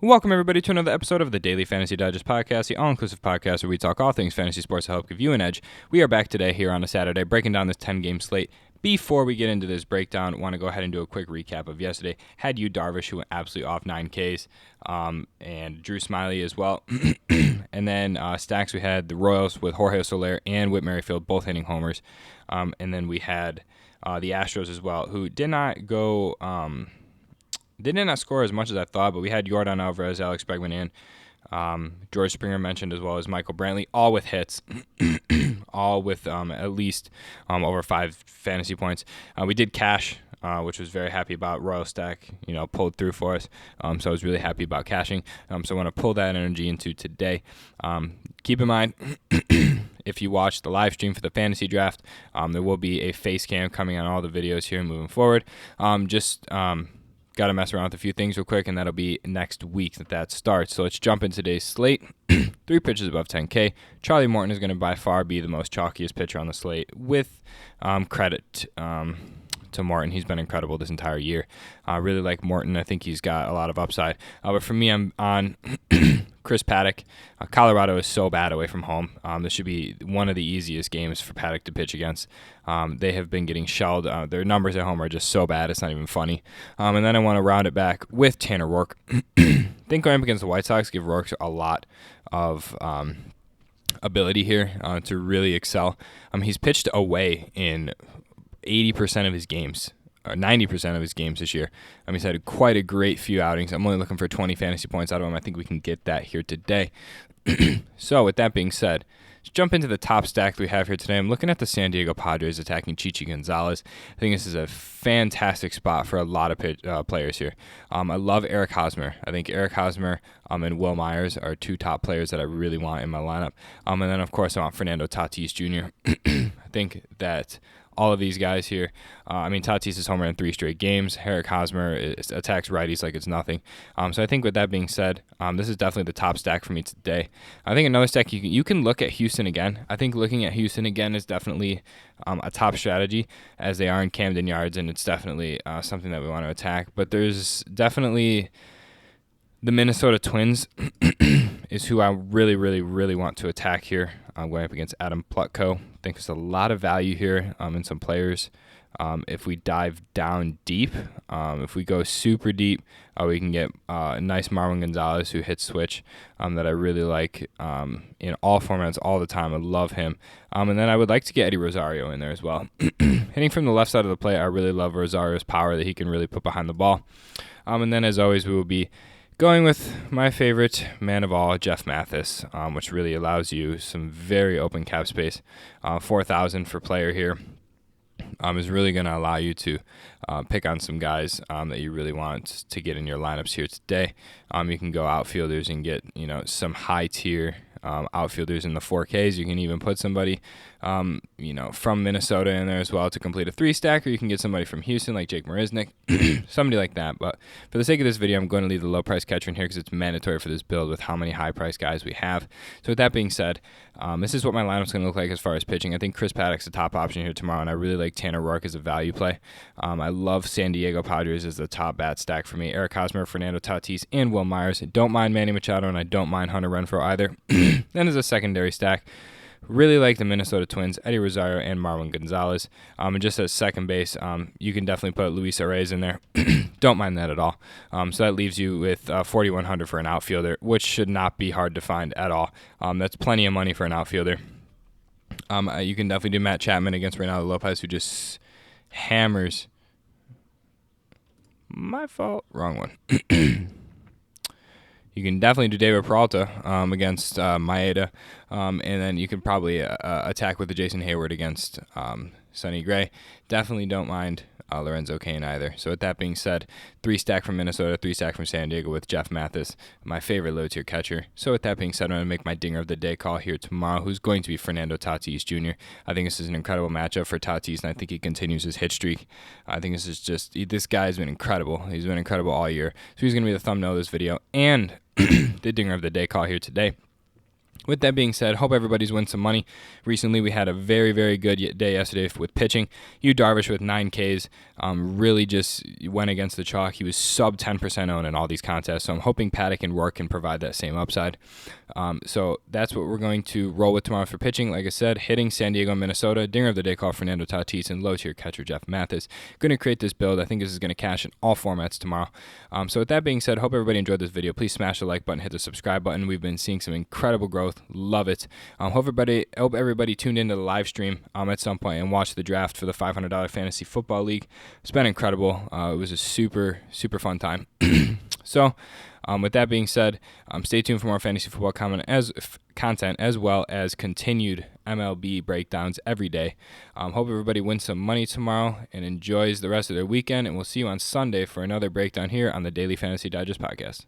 Welcome, everybody, to another episode of the Daily Fantasy Digest Podcast, the all-inclusive podcast where we talk all things fantasy sports to help give you an edge. We are back today here on a Saturday, breaking down this 10-game slate. Before we get into this breakdown, I want to go ahead and do a quick recap of yesterday. Had Yu Darvish, who went absolutely off 9Ks, and Drew Smyly as well. And then stacks, we had the Royals with Jorge Soler and Whit Merrifield both hitting homers. And then we had the Astros as well, who did not go... They did not score as much as I thought, but we had Yordan Alvarez, Alex Bregman, and George Springer mentioned, as well as Michael Brantley, all with hits, all with at least over 5 fantasy points. We did cash, which was very happy about. Royal Stack, pulled through for us, so I was really happy about cashing. So I want to pull that energy into today. Keep in mind, if you watch the live stream for the fantasy draft, there will be a face cam coming on all the videos here moving forward. Got to mess around with a few things real quick, and that'll be next week that starts. So let's jump into today's slate. 3 pitches above 10K. Charlie Morton is going to by far be the most chalkiest pitcher on the slate, with credit to Morton. He's been incredible this entire year. I really like Morton. I think he's got a lot of upside. But for me, I'm on Chris Paddock. Colorado is so bad away from home. This should be one of the easiest games for Paddock to pitch against. They have been getting shelled. Their numbers at home are just so bad, it's not even funny. And then I want to round it back with Tanner Roark. I think going up against the White Sox give Roark a lot of ability here to really excel. He's pitched away in 80% of his games, or 90% of his games this year. He's had quite a great few outings. I'm only looking for 20 fantasy points out of him. I think we can get that here today. So with that being said, let's jump into the top stack that we have here today. I'm looking at the San Diego Padres attacking Chichi Gonzalez. I think this is a fantastic spot for a lot of players here. I love Eric Hosmer. I think Eric Hosmer and Will Myers are 2 top players that I really want in my lineup. And then, of course, I want Fernando Tatis Jr. I think that all of these guys here, Tatis is homer in 3 straight games. Eric Hosmer attacks righties like it's nothing. So I think with that being said, this is definitely the top stack for me today. I think another stack, you can look at Houston again. I think looking at Houston again is definitely a top strategy, as they are in Camden Yards, and it's definitely something that we want to attack. But there's definitely the Minnesota Twins is who I really, really, really want to attack here. I'm going up against Adam Plutko. I think there's a lot of value here in some players. If we dive down deep, if we go super deep, we can get a nice Marwin Gonzalez who hits switch that I really like in all formats all the time. I love him. And then I would like to get Eddie Rosario in there as well. Hitting from the left side of the plate, I really love Rosario's power that he can really put behind the ball. And then, as always, we will be going with my favorite man of all, Jeff Mathis, which really allows you some very open cap space. 4,000 for player here is really going to allow you to pick on some guys that you really want to get in your lineups here today. You can go outfielders and get some high tier outfielders in the 4Ks. You can even put somebody from Minnesota in there as well to complete a 3-stack, or you can get somebody from Houston like Jake Marisnick, somebody like that. But for the sake of this video, I'm going to leave the low price catcher in here because it's mandatory for this build with how many high price guys we have. So with that being said, this is what my lineup's going to look like as far as pitching. I think Chris Paddock's the top option here tomorrow, and I really like Tanner Roark as a value play. I love San Diego Padres as the top bat stack for me. Eric Hosmer, Fernando Tatis, and Will Myers. Don't mind Manny Machado, and I don't mind Hunter Renfroe either. Then as a secondary stack, really like the Minnesota Twins, Eddie Rosario, and Marwin Gonzalez. And just as second base, you can definitely put Luis Arraez in there. Don't mind that at all. So that leaves you with 4,100 for an outfielder, which should not be hard to find at all. That's plenty of money for an outfielder. You can definitely do Matt Chapman against Reynaldo Lopez, who just hammers. My fault. Wrong one. You can definitely do David Peralta against Maeda, and then you can probably attack with the Jason Hayward against Sonny Gray. Definitely don't mind Lorenzo Cain either. So with that being said, 3-stack from Minnesota, 3-stack from San Diego with Jeff Mathis, my favorite low-tier catcher. So with that being said, I'm going to make my dinger of the day call here tomorrow, who's going to be Fernando Tatis Jr. I think this is an incredible matchup for Tatis, and I think he continues his hit streak. I think this guy has been incredible. He's been incredible all year. So he's going to be the thumbnail of this video and the dinger of the day call here today. With that being said, hope everybody's won some money. Recently, we had a very, very good day yesterday with pitching. Yu Darvish with 9 Ks really just went against the chalk. He was sub 10% owned in all these contests, so I'm hoping Paddock and Rourke can provide that same upside. So that's what we're going to roll with tomorrow for pitching. Like I said, hitting San Diego, Minnesota. Dinger of the day call Fernando Tatis and low-tier catcher Jeff Mathis. Going to create this build. I think this is going to cash in all formats tomorrow. So with that being said, hope everybody enjoyed this video. Please smash the like button, hit the subscribe button. We've been seeing some incredible growth. Love it. Hope everybody tuned into the live stream at some point and watched the draft for the $500 fantasy football league. It's been incredible. It was a super fun time. So with that being said, stay tuned for more fantasy football content as well as continued MLB breakdowns every day. Hope everybody wins some money tomorrow and enjoys the rest of their weekend, and we'll see you on Sunday for another breakdown here on the Daily Fantasy Digest podcast.